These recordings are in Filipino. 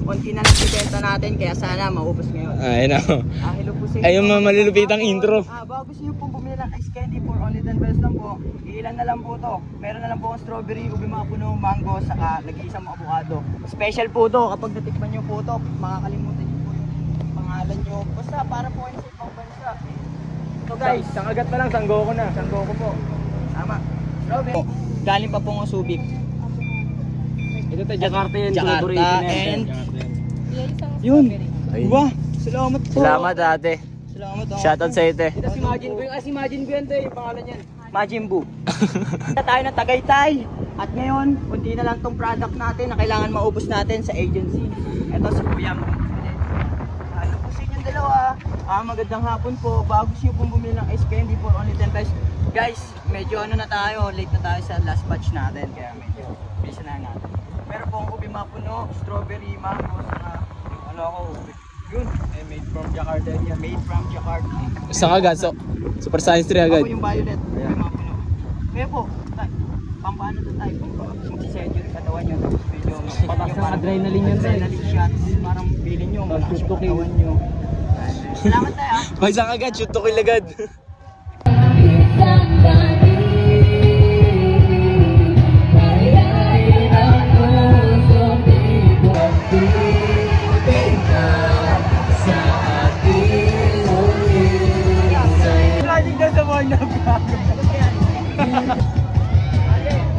konti na lang ibenta natin, kaya sana maubos ngayon. Ayun ako. Hello po sa inyo. Ayun, malulupitang intro. Bago gusto nyo pong bumili ng ice candy for only 10 pesos lang po, ilan na lang po to. Meron na lang po ang strawberry, ubi mga puno, mango, saka nag-iisang avocado. Special po to, kapag natikman nyo po to, makakalimutan nyo po yung pangalan nyo. Basta para po kayo sa ibang bansa. So guys, Sangagat pa lang, sanggo ko na. sanggo ko po. Tama. Strawberry. Galing pa po ng Subic. Ito tayo, Jakarta yan. Jakarta and yun. Diba? Salamat po. Salamat ate. Salamat. Shoutout sa ite. Ito si Majin Bu. Si Majin Bu yan tayo. Yung pangalan yan. Majin Bu. Kita tayo ng Tagaytay. At ngayon, kunti na lang tong product natin na kailangan maubos natin sa agency. Ito si Kuya Mo. Ano po sa inyong dalawa? Magandang hapon po. Bago siyo pong bumili ng ice candy for only 10 pesos. Guys, medyo ano na tayo. Late na tayo sa last batch natin. Kaya medyo bisa na natin. Pero po ang ubi mapuno, strawberry, mango, saka ano ako, yun, made from Jakarta yan. Made from Jakarta. Sangagat, so Super Science 3 agad. Ako yung violet, ubi mapuno. Kaya po, pampaano to tayo, magsisedyo yung katawan nyo, tapos medyo Pataas ng adrenaline yan, adrenaline shots, parang feeling nyo, malakas yung katawan nyo. Salamat tayo ah. May sangagat, shoot to kill agad.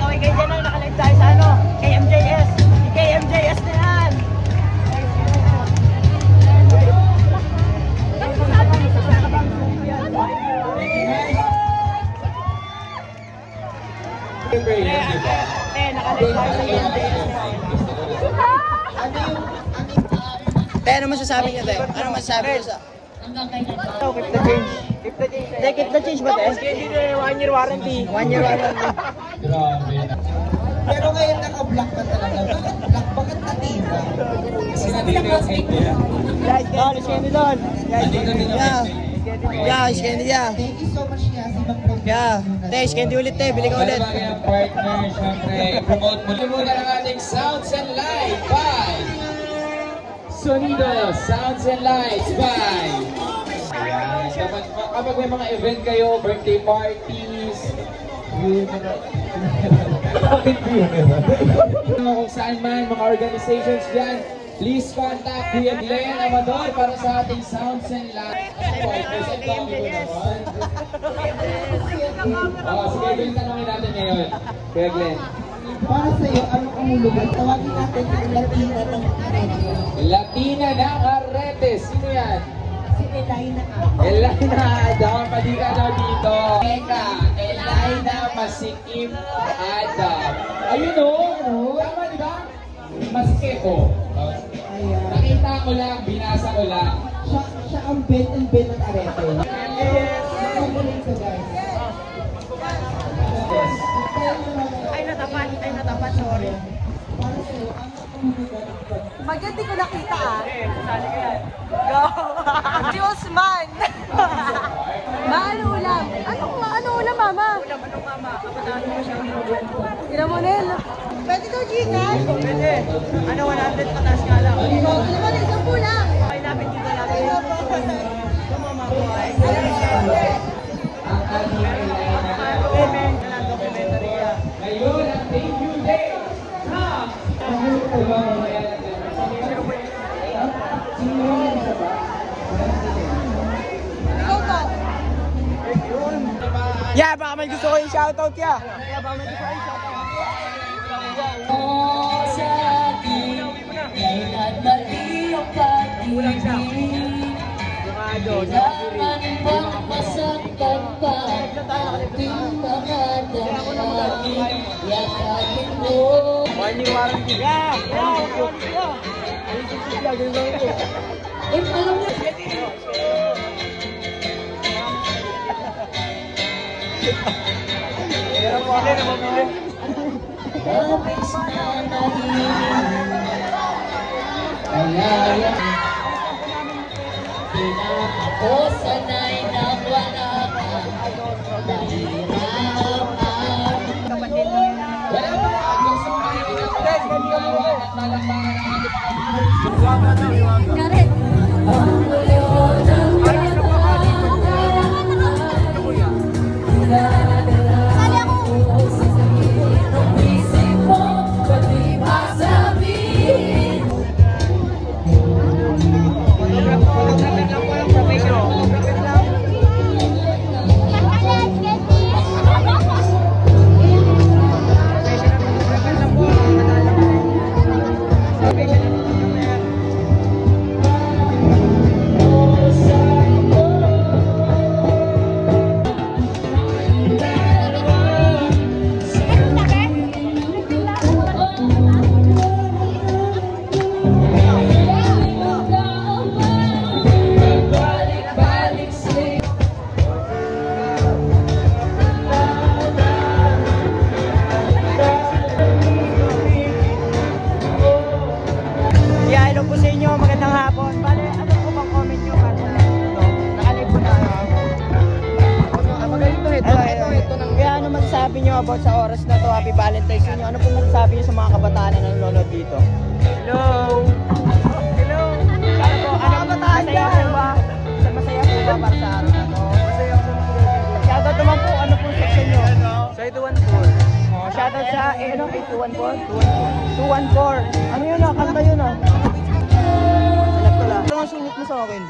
Okay guys, yan ang nakalive tayo sa ano, KMJS. KMJS na yan. Nakalive tayo sa KMJS na yan. Ano masasabi niya tayo? Ano masasabi niya sa... Keep the change. Keep the change. Keep the change ba tayo? 1 year warranty. 1 year warranty. Pero ngayon naka-block ka talaga. Block bakit nativa? Kasi naka-block niya. Guys, let's get it on. Yeah, Skendi, yeah. Thank you so much niya. Yeah. Te, Skendi ulit te. Bili ka ulit. Partner, syempre, promote muna ng ating Sounds and Lights by Sonido Sounds and Lights by kapag may mga event kayo, birthday parties, kung saan man, mga organizations dyan, please contact Kuya Glenn Amador para sa ating Sounds and Lights. Sige, Glenn, tanongin natin ngayon. Kuya Glenn. Para sa iyo, anong umulugan? Tawagin natin yung Latina ng Arete. Latina ng Arete. Sino yan? Si Elaina. Elaina, daw pali ka daw dito. Eka, Elaina Masikip Adam. Ayun o, tama di ba? Masikip o. Nakita ko lang, binasa ko lang. Siya ang Ben and Ben ng Arete. Pagaling ko guys. Ay natapat, sorry. Para sa iyo, anong umulugan? Maganda ko nakita ah. Sali ka yan. Go! Si Osman! Maano ulam? Ano ulam, mama? Anong mama? Kapatahan mo siya. Tira mo, Nel. Pwede daw, Gcash? Pwede. Ano, 100 patas nga lang. Ano naman, isang lang. Okay, lapit dito natin. Ito mama ko ay. Ang ating Elaina. Documentary yan. Ngayon, ang thank you day. Ikaw to. Yeah, baka may gusto ko yung shoutout ya. Kulang siya. One year warranty. Yeah. Ako sanay na wala ka, nahihirapan. Kapatid mo. Wala ba? Gusto ko kayo pinapalagpakan at nalakpakan ang ating Karet. Kasali ako. Yeah, hello po sa inyo. Magandang hapon. Bale, ano po bang comment nyo? Nakalive po na. Kaya ano masasabi nyo about sa oras na to? Happy Valentine's nyo. Ano po masasabi nyo sa mga kabataan na nanonood dito? Hello! Hello! Ano po? Ano masaya po ba? Masaya po ba para sa araw na to? Masaya po. Shoutout naman po. Ano po section nyo? Sa 214. Oh, shoutout sa 8214? 214. Ano yun ah? Kanta yun ah. Ano ang sungit mo sa akin?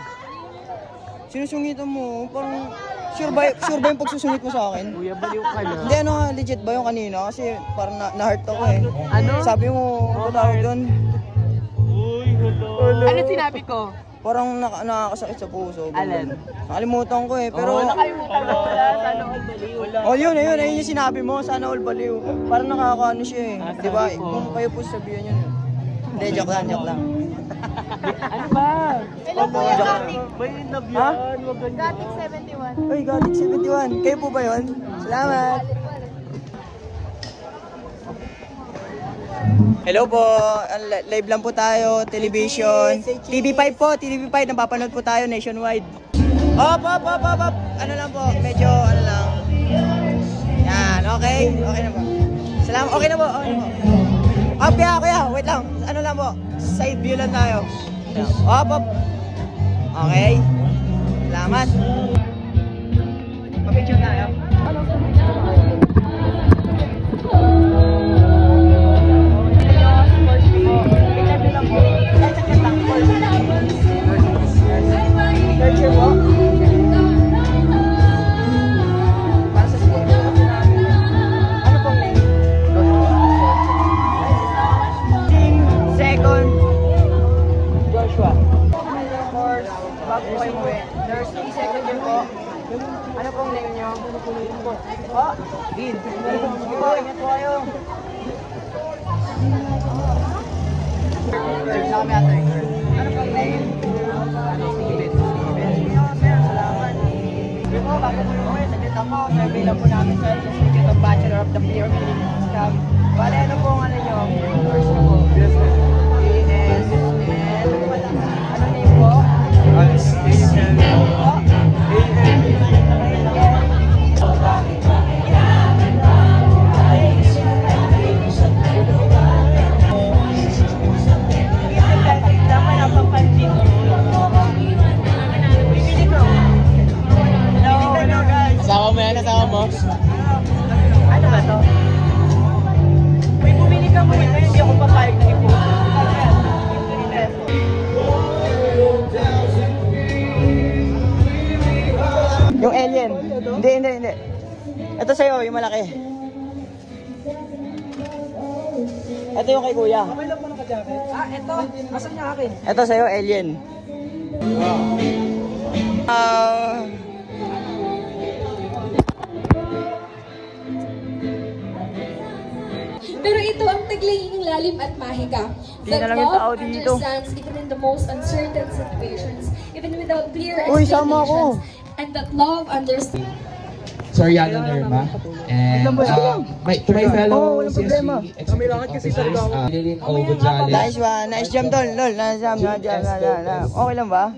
Sinusungitan mo? Parang sure ba yung pagsusungit mo sa akin? Kuya, baliw ka na. Hindi, ano nga, legit ba yung kanina? Kasi parang na-hurt ako eh. Ano? Sabi mo, ano tawag doon? Ano sinabi ko? Parang nakakasakit sa puso. Alin? Nakalimutan ko eh, pero... Nakalimutan ko wala. Sana all baliw. Oh, yun yung sinabi mo, sana all baliw. Parang nakakaano siya eh. Di ba? Kung kayo po sabihan yun. Hindi, joke lang. Ano ba? Hello po yung Gatik. May love Ha? yan. Wag ganyan. Gatik 71. Uy, Gatik 71. Kayo po ba yun? Salamat. Hello po, live lang po tayo, television. TV5 po, TV5, napapanood po tayo nationwide. Op. Ano lang po, medyo ano lang. Yan, okay na po. Salamat, okay na po. Kuya, wait lang. Ano lang po, side view lang tayo. Op. Okay. Salamat. Papicture tayo. Third year po. Para sa school po kasi namin. Ano pong name? Second. Joshua. Course, bago kayo umuwi. Nursing, second year po. Ano pong name nyo? Oh, Dean. Sige po, ingat po kayo. Sa kami ate. Ano pong name? Steven. Salamat. Sige po, bago po umuwi, saglit ako. Survey lang po namin sa Institute of Bachelor of the Peer Clinical Scam. Bale, ano pong ano nyo? Course na po. Yes, sir. Ano name po? Asawa mo yan, asawa mo? Ano ba to? May bumili ka mo ito, hindi ako papayag na ipo. Yung alien. Hindi. Ito sa'yo, yung malaki. Ito yung kay kuya. Ito. Asan niya akin? Ito sa'yo, alien. Pero ito ang taglay ng lalim at mahika. Di na lang yung tao dito. Understands even in the most uncertain situations, even without clear Uy, sama ako. explanations. And that love understands. Soriano Nerma. And to my fellow walang problema. CSG officers, Lilin O. Gonzalez. Nice one. Nice jam, tol. Lol, nice jam. Okay lang ba?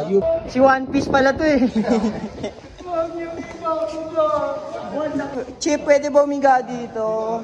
You Si One Piece pala to eh. Chip, pwede ba umiga dito?